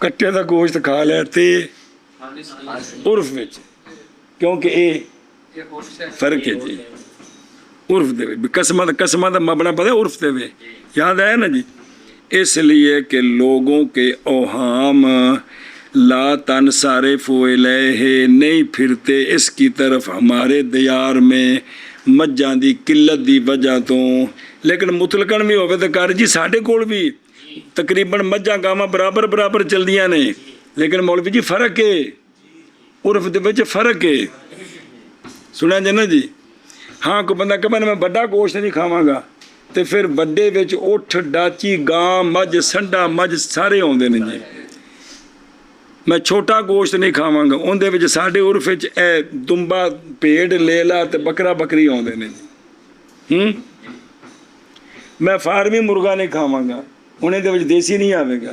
کٹے دا گوشت کھا لیا تے عرف وچ، کیونکہ اے یہ ہو سے فرق ہے جی عرف دے وے قسمہ دا مبنا پتہ ہے عرف دے وے، یاد ہے نا جی۔ اس لیے کہ لوگوں کے اوہام لا تنصرف الیہ نہیں پھرتے اس کی طرف ہمارے دیار میں مجھاں دی قلت دی وجہ تو، لیکن مطلقاً بھی ہوئے تو کر جی ساڈے کول بھی تقریباً مجھاں گاواں برابر چلدیاں نے، لیکن مولوی جی فرق ہے، عرف دے وچ فرق ہے، سنیا جی نا جی۔ ہاں کوئی بندہ کہ میں بڑا گوشت نہیں کھاواں گا، تے پھر بڑے وچ اٹھ ڈاچی گاں مجھ سنڈا مجھ سارے ہوندے نے جی، میں چھوٹا گوشت نہیں کھاواں گا، اندے وچ ساڈے عرف وچ اے دمبا بھیڑ لیلا تے بکرا بکری ہوندے نے جی۔ میں فارمی مرغا نہیں کھاواں گا، انہیں دے وچ دیسی نہیں آوے گا،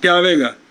کیا آوے گا؟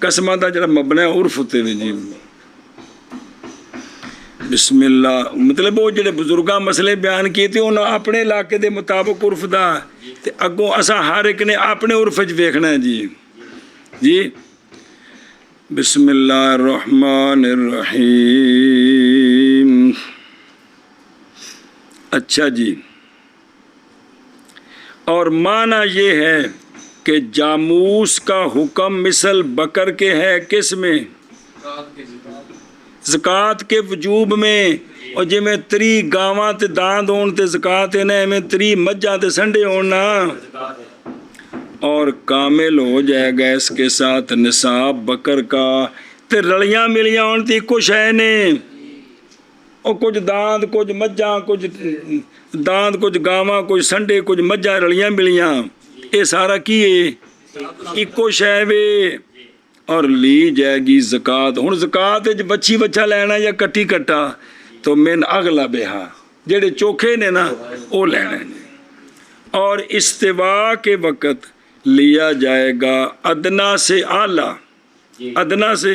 قسمہ دا جڑا مبنا ہے عرف تے وی جی۔ بسم اللہ مطلب وہ جڑے بزرگاں مسئلے بیان کیے تھے انہوں اپنے علاقے دے مطابق عرف دا تے اگوں اساں ہر ایک نے اپنے عرف وچ ویکھنا ہے جی۔ جی بسم اللہ الرحمن الرحیم۔ اچھا جی، اور معنی یہ ہے کہ جاموس کا حکم مثل بکر کے ہے کس میں؟ رات کے زکات زکات کے وجوب میں، اور جی میں 3 گاواں تے داند ہون تے زکات ہے نا، میں 3 مجھاں تے سنڈے ہون نا، اور کامل ہو جائے گا اس کے ساتھ نصاب بکر کا، تے رلیاں ملیاں ہون تے کچھ ہے نے، اور کچھ داند کچھ مجھاں کچھ داند کچھ گاواں کچھ سنڈے کچھ مجھاں رلیاں ملیاں، یہ سارا کی ہے ایکو شے وے، اور لی جائے گی زکات۔ ہن زکات وچ بچی بچہ لینا یا کٹی کٹا، تو من اغلبہا جڑے چوکھے نے نا وہ لینا ہے، اور استوا کے وقت لیا جائے گا ادنا سے اعلیٰ، ادنا سے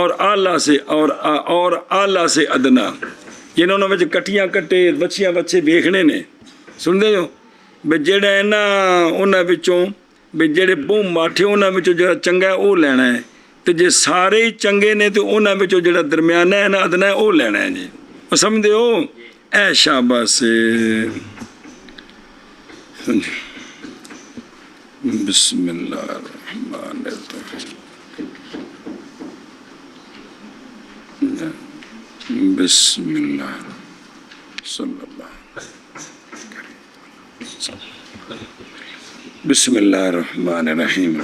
اور اعلیٰ سے اور اعلیٰ سے ادنا، جنہوں نے کٹیاں کٹے بچیاں بچے ویکھنے نے، سن دے ہو بھی جڑا ہے نا انہاں وچوں بھی جڑے بہوں ماٹھے انہاں وچوں جڑا چنگا ہے وہ لینا ہے، تے جے سارے ہی چنگے نے تو انہاں وچوں جڑا درمیانہ ہے نا ادنا ہے وہ لینا ہے جی، وہ سمجھ دے ہو، اے شاباش بسم اللہ الرحمن الرحیم، بسم اللہ صلی اللہ بسم اللہ الرحمن الرحیم۔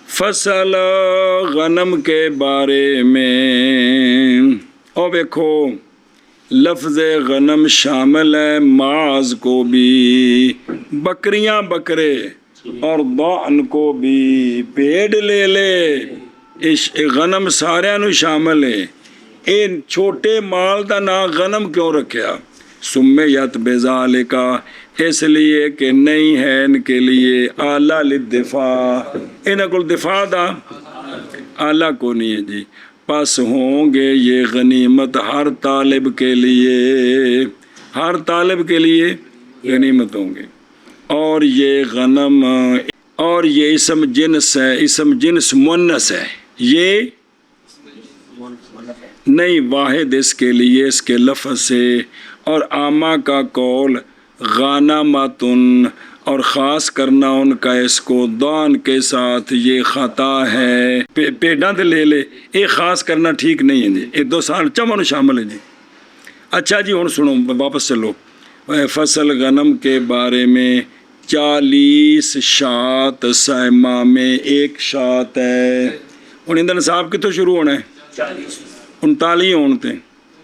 فصل غنم کے بارے میں، او دیکھو لفظ غنم شامل ہے معاذ کو بھی، بکریاں بکرے، اور ضأن کو بھی، پیڑ لے لے، غنم سارے نو شامل ہے۔ اے چھوٹے مال دا نام غنم کیوں رکھیا؟ سمیت بذالکا، اس لیے کہ نہیں ہے ان کے لیے آلہ للدفاع، انہاں کو دفاع دا آلہ کو نہیں ہے جی، پس ہوں گے یہ غنیمت ہر طالب کے لیے، ہر طالب کے لیے غنیمت ہوں گے۔ اور یہ غنم، اور یہ اسم جنس ہے، اسم جنس مونس ہے، یہ نہیں واحد اس کے لیے اس کے لفظ سے، اور عامہ کا قول غانماتن، اور خاص کرنا ان کا اس کو دان کے ساتھ یہ خطا ہے، پیڑاں تے لے لے، یہ خاص کرنا ٹھیک نہیں ہے جی، یہ 2 سال چمن شامل ہے جی۔ اچھا جی ہن سنو واپس چلو، فصل غنم کے بارے میں 40 شات سائمہ میں 1 شات ہے، ہن اندر نصاب کتوں شروع ہونا ہے؟ 40 39 ہون تے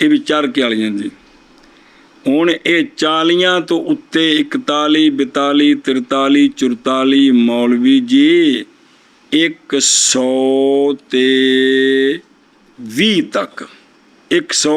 یہ بھی 4 کے والیاں جی، ਹੁਣ ਇਹ 40 ਤੋਂ ਉੱਤੇ 41 42 43 44 ਮੌਲਵੀ ਜੀ 100 ਤੇ 20 ਤੱਕ 100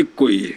ਇੱਕੋ ਹੀ ਹੈ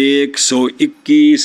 121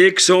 100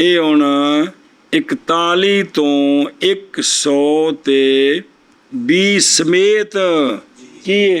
ਇਹ ਹੁਣ 41 ਤੋਂ 100 ਤੇ 20 ਸਮੇਤ ਕੀ ਹੈ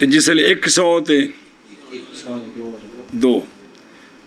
ਤੇ ਜਿਸ ਲਈ 100 ਤੇ 2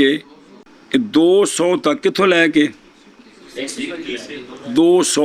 ਕੇ 200 ਤੱਕ ਕਿੱਥੋਂ ਲੈ ਕੇ 200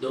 2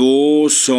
200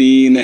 3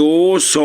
200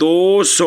200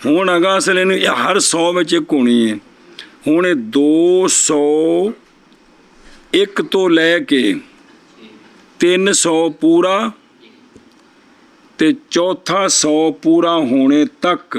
ਹੁਣ ਅਗਾ ਅਸਲੇ ਨੂੰ ਇਹ ਹਰ 100 ਵਿੱਚ ਇੱਕ ਹੋਣੀ ਹੈ ਹੁਣ ਇਹ 201 ਤੋਂ ਲੈ ਕੇ 300 ਪੂਰਾ ਤੇ ਚੌਥਾ 100 ਪੂਰਾ ਹੋਣੇ ਤੱਕ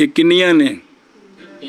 ਇਹ ਕਿੰਨੀਆਂ ਨੇ 3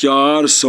400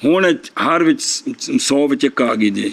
ਹੁਣ ਹਰ ਵਿੱਚ 100 ਵਿੱਚ ਇੱਕ ਆ ਗਈ ਜੀ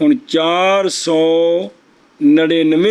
ਹੁਣ 499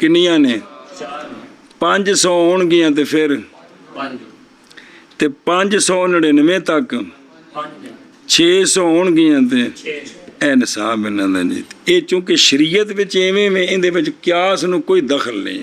ਕਿੰਨੀਆਂ ਨੇ 500 ਹੋਣਗੀਆਂ ਤੇ ਫਿਰ 5 ਤੇ 599 ਤੱਕ 5 600 ਹੋਣਗੀਆਂ ਤੇ 6 ਇਹ ਨਿਸਾਬ ਇਹਨਾਂ ਦਾ ਜੀ ਇਹ ਚੂੰਕਿ ਸ਼ਰੀਅਤ ਵਿੱਚ ਐਵੇਂ ਇਹਦੇ ਵਿੱਚ ਕਿਆਸ ਨੂੰ ਕੋਈ ਦਖਲ ਨਹੀਂ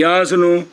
ਕਿਆਸ ਨੂੰ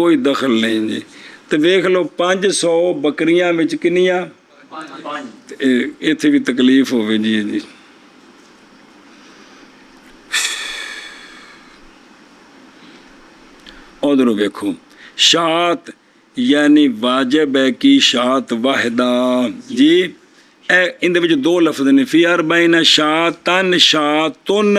ਕੋਈ ਦਖਲ ਨਹੀਂ ਜੀ ਤੇ ਵੇਖ ਲਓ 500 ਬੱਕਰੀਆਂ ਵਿੱਚ ਕਿੰਨੀਆਂ 5 ਤੇ ਇੱਥੇ ਵੀ ਤਕਲੀਫ ਹੋਵੇ ਜੀ ਜੀ ਉਧਰੋਂ ਵੇਖੋ ਸ਼ਾਤ ਯਾਨੀ ਵਾਜਬ ਹੈ ਕਿ ਸ਼ਾਤ ਵਾਹਿਦਾ ਜੀ ਇਹ ਇਹਦੇ ਵਿੱਚ 2 ਲਫ਼ਜ਼ ਨੇ ਫੀ ਅਰਬਾਈਨ ਸ਼ਾਤਨ ਸ਼ਾਤੁਨ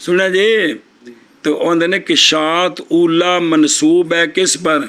ਸੁਣਿਆ ਜੀ ਤੇ ਉਹਦੇ ਨੇ ਕਿ ਸ਼ਾਤ ਉਲਾ ਮਨਸੂਬ ਹੈ ਕਿਸ ਪਰ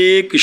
1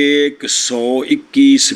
121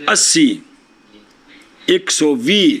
80 120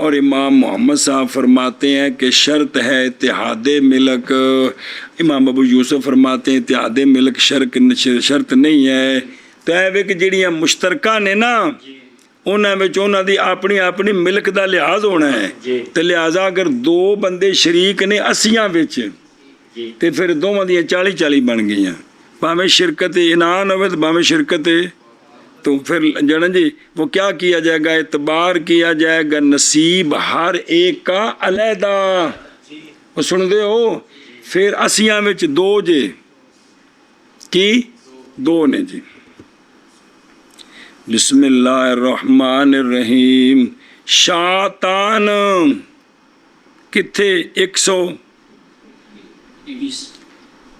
اور امام محمد صاحب فرماتے ہیں کہ شرط ہے اتحاد ملک. امام ابو یوسف فرماتے ہیں اتحاد ملک شرط نہیں ہے. تو ہے کہ جڑیاں مشترکہ نے نا انہاں وچ انہاں دی اپنی اپنی ملک دا لحاظ ہونا ہے. تے لہٰذا اگر دو بندے شریک نے اسیاں وچ تے پھر دوواں دیاں 40-40 بن گئیاں. بھاویں شرکت انعان ہوئے تو بھاویں شرکت تو پھر جانا جی وہ کیا کیا جائے گا؟ اعتبار کیا جائے گا نصیب ہر ایک کا علیحدہ. وہ سن دے ہو پھر اسیاں وچ دو جے کی دو نے جی. بسم اللہ الرحمن الرحیم. شاتان کتھے 100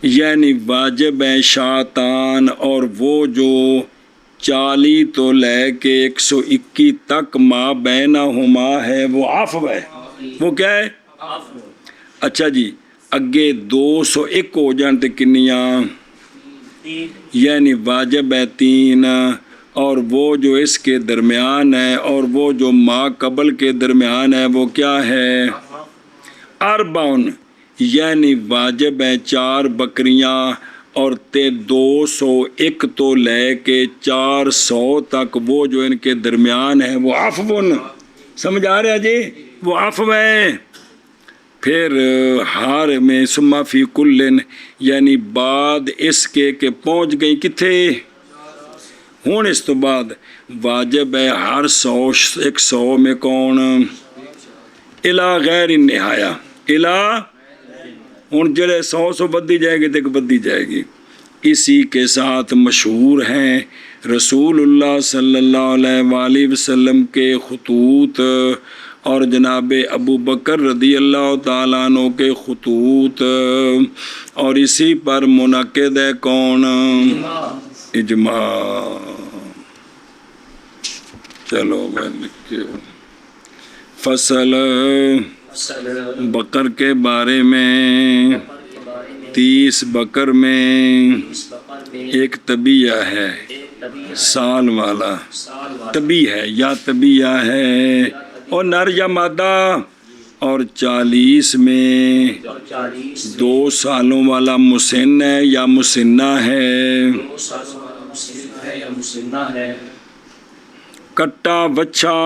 یعنی واجب ہے شاتان. اور وہ جو 40 تو لے کے 121 تک ما بینہما ہے وہ عفو ہے. وہ کیا ہے؟ اچھا جی اگے 201 ہو جان تے کنیاں یعنی واجب ہے 3. اور وہ جو اس کے درمیان ہے اور وہ جو ما قبل کے درمیان ہے وہ کیا ہے؟ 40 یعنی واجب ہے 4 بکریاں. اور 201 تو لے کے 400 تک وہ جو ان کے درمیان ہے وہ عفون. سمجھ آ رہا جی؟ وہ عفو ہے. پھر ہار میں ثم فی کلن یعنی بعد اس کے کہ پہنچ گئی کتھے ہوں. اس تو بعد واجب ہے ہر 100 میں کون؟ الا غیر النہایا. الا ہوں جڑے 100 بدی جائے گی تو بدی جائے گی. اسی کے ساتھ مشہور ہیں رسول اللہ صلی اللہ علیہ وآلہ وسلم کے خطوط اور جناب ابو بکر رضی اللہ تعالیٰ عنہ کے خطوط. اور اسی پر منعقد ہے کون؟ اجماع. چلو میں لکھے فصل بکر کے بارے میں 30 بکر میں ایک طبیعہ ہے سال والا. طبی ہے یا طبیعہ ہے اور نر یا مادہ. اور 40 میں 2 سالوں والا مسن ہے یا مسنہ ہے. کٹا بچہ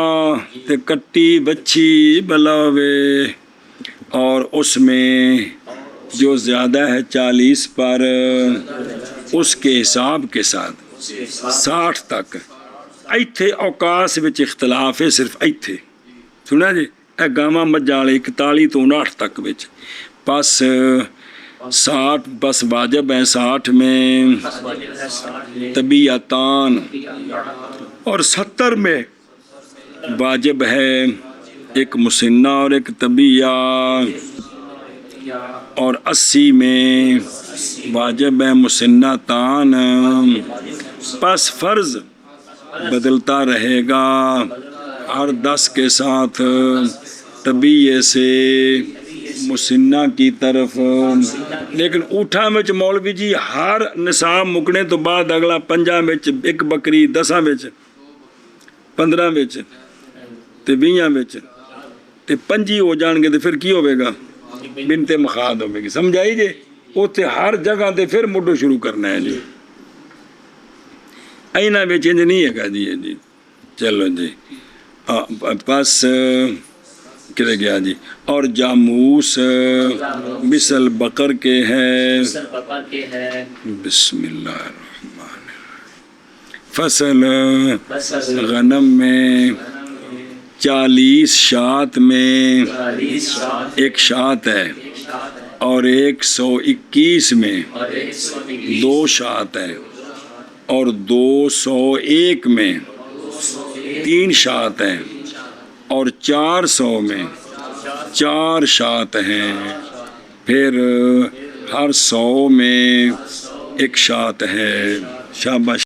تے کٹی بچی بلاوے. اور اس میں جو زیادہ ہے 40 پر اس کے حساب کے ساتھ 60 تک. ایتھے اوقاس وچ اختلاف ہے صرف ایتھے سنا جی. اے گاواں مجھاں والے 41 تو 59 تک وچ پس 60 بس واجب ہے 60 میں طبیعتان. اور 70 میں واجب ہے ایک مسنہ اور ایک طبیعہ. اور 80 میں واجب ہے مسنہ تان. پس فرض بدلتا رہے گا ہر 10 کے ساتھ طبیعے سے مسنہ کی طرف. لیکن اوٹھا وچ مولوی جی ہر نصاب مکنے تو بعد اگلا 5 وچ ایک بکری 10 وچ 15 وچ تے 20 وچ تے 25 ہو جان گے. تو پھر کی ہوئے گا؟ بنت مخاض ہوئے گی. سمجھائی جی؟ اتنے ہر جگہ تے پھر مڈو شروع کرنا ہے جی. اینا وچ انج نہیں ہے گا جی. چلو جی پس کدھر گیا جی. اور جاموس مثل بقر کے ہے. بسم اللہ الرحمن الرحیم. فصل غنم میں 40 شات میں ایک شات ہے. اور 121 میں 2 شات ہے. اور 201 میں 3 شات ہیں. اور 400 میں 4 شات ہیں. پھر ہر 100 میں 1 شات ہے. شاباش.